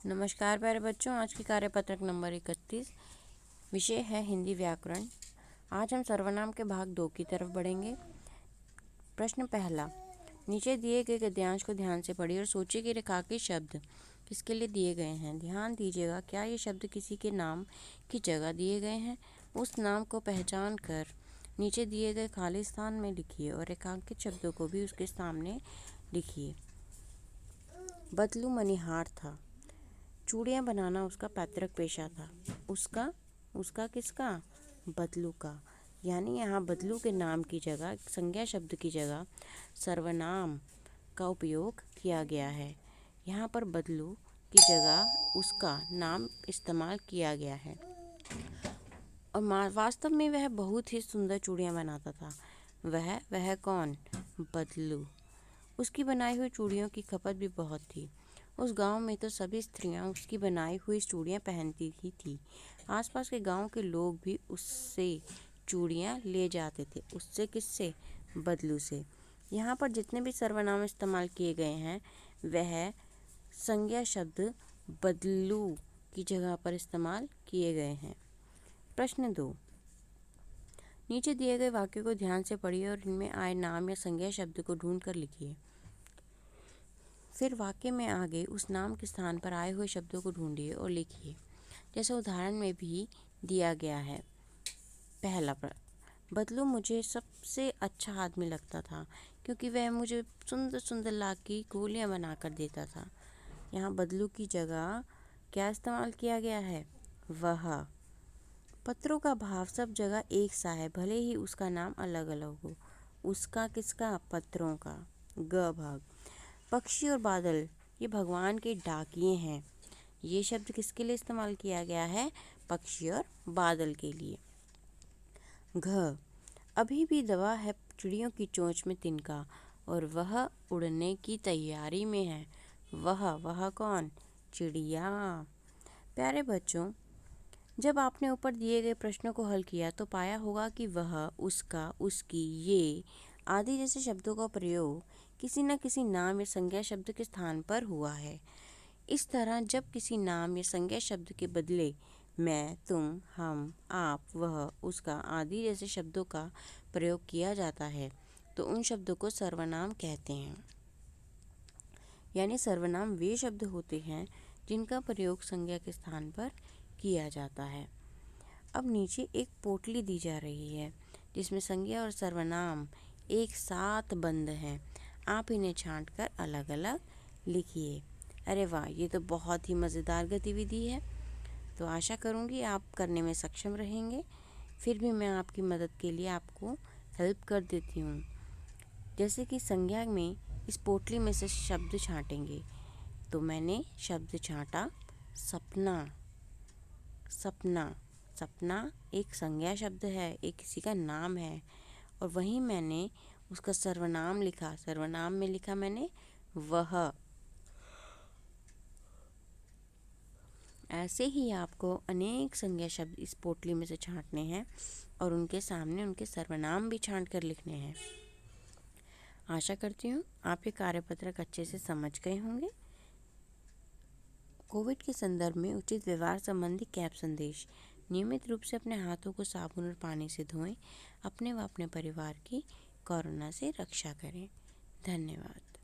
नमस्कार प्यारे बच्चों, आज की कार्यपत्रक नंबर 31 विषय है हिंदी व्याकरण। आज हम सर्वनाम के भाग 2 की तरफ बढ़ेंगे। प्रश्न पहला, नीचे दिए गए गद्यांश को ध्यान से पढ़िए और सोचिए कि रेखांकित शब्द किसके लिए दिए गए हैं। ध्यान दीजिएगा, क्या ये शब्द किसी के नाम की जगह दिए गए हैं। उस नाम को पहचान कर नीचे दिए गए खाली स्थान में लिखिए और रेखांकित शब्दों को भी उसके सामने लिखिए। बदलू मनिहार था। चूड़ियाँ बनाना उसका पैतृक पेशा था। उसका किसका? बदलू का। यानी यहाँ बदलू के नाम की जगह, संज्ञा शब्द की जगह सर्वनाम का उपयोग किया गया है। यहाँ पर बदलू की जगह उसका नाम इस्तेमाल किया गया है। और वास्तव में वह बहुत ही सुंदर चूड़ियाँ बनाता था। वह कौन? बदलू। उसकी बनाई हुई चूड़ियों की खपत भी बहुत थी। उस गांव में तो सभी स्त्रियां उसकी बनाई हुई चूड़ियां पहनती ही थी। आसपास के गांव के लोग भी उससे चूड़ियां ले जाते थे। उससे किससे? बदलू से। यहाँ पर जितने भी सर्वनाम इस्तेमाल किए गए हैं वह संज्ञा शब्द बदलू की जगह पर इस्तेमाल किए गए हैं। प्रश्न 2, नीचे दिए गए वाक्यों को ध्यान से पढ़िए और इनमें आए नाम या संज्ञा शब्द को ढूंढ कर लिखिए। फिर वाक्य में आगे उस नाम के स्थान पर आए हुए शब्दों को ढूंढिए और लिखिए, जैसे उदाहरण में भी दिया गया है। पहला प्रश्न, बदलू मुझे सबसे अच्छा आदमी लगता था क्योंकि वह मुझे सुंदर सुंदर लाख की गोलियां बनाकर देता था। यहाँ बदलू की जगह क्या इस्तेमाल किया गया है? वह। पत्रों का भाव सब जगह एक सा है, भले ही उसका नाम अलग अलग हो। उसका किसका? पत्रों का। ग भाग। पक्षी और बादल ये भगवान के डाकिये हैं। ये शब्द किसके लिए इस्तेमाल किया गया है? पक्षी और बादल के लिए। घ, अभी भी दबा है चिड़ियों की चोंच में तिनका और वह उड़ने की तैयारी में है। वह कौन? चिड़िया। प्यारे बच्चों, जब आपने ऊपर दिए गए प्रश्नों को हल किया तो पाया होगा कि वह, उसका, उसकी, ये आदि जैसे शब्दों का प्रयोग किसी न किसी नाम या संज्ञा शब्द के स्थान पर हुआ है। इस तरह जब किसी नाम या संज्ञा शब्द के बदले मैं, तुम, हम, आप, वह, उसका आदि जैसे शब्दों का प्रयोग किया जाता है तो उन शब्दों को सर्वनाम कहते हैं। यानी सर्वनाम वे शब्द होते हैं जिनका प्रयोग संज्ञा के स्थान पर किया जाता है। अब नीचे एक पोटली दी जा रही है जिसमें संज्ञा और सर्वनाम एक साथ बंद हैं। आप इन्हें छांटकर अलग अलग लिखिए। अरे वाह, ये तो बहुत ही मज़ेदार गतिविधि है। तो आशा करूँगी आप करने में सक्षम रहेंगे। फिर भी मैं आपकी मदद के लिए आपको हेल्प कर देती हूँ। जैसे कि संज्ञा में इस पोटली में से शब्द छांटेंगे। तो मैंने शब्द छांटा सपना। सपना एक संज्ञा शब्द है, एक किसी का नाम है। और वहीं मैंने उसका सर्वनाम लिखा। सर्वनाम में लिखा मैंने वह। ऐसे ही आपको अनेक संज्ञा शब्द इस पोटली में से छांटने हैं और उनके सामने उनके सर्वनाम भी छांट कर लिखने हैं। आशा करती हूँ आप ये कार्यपत्रक अच्छे से समझ गए होंगे। कोविड के संदर्भ में उचित व्यवहार संबंधी कैप संदेश। नियमित रूप से अपने हाथों को साबुन और पानी से धोएं। अपने व अपने परिवार की कोरोना से रक्षा करें। धन्यवाद।